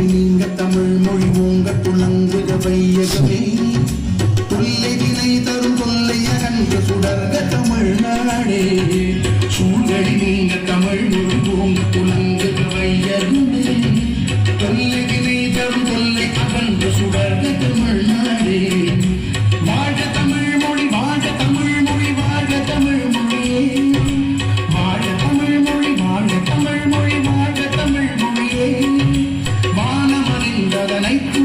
நீங்க தமிழ் மொழி ஓங்க துளங்குக வையகமே தொல்லை வினை தரும் தொல்லை அகன்ற சுடர்க தமிழ்நாடே சூழ்கடி நீங்க தமிழ் மொழி ஓங்க துளங்குக வையகமே தொல்லை வினை தரும் தொல்லை அகன்ற சுடர்க தமிழ்நாடே வாழ்க தமிழ் மொழி வாழ்க தமிழ் மொழி வாழ்க தமிழ் மொழியே வாழ்க தமிழ் மொழி வாழ்க தமிழ் மொழி வாழ்க தமிழ் மொழியே வானமறிந்ததனைத்து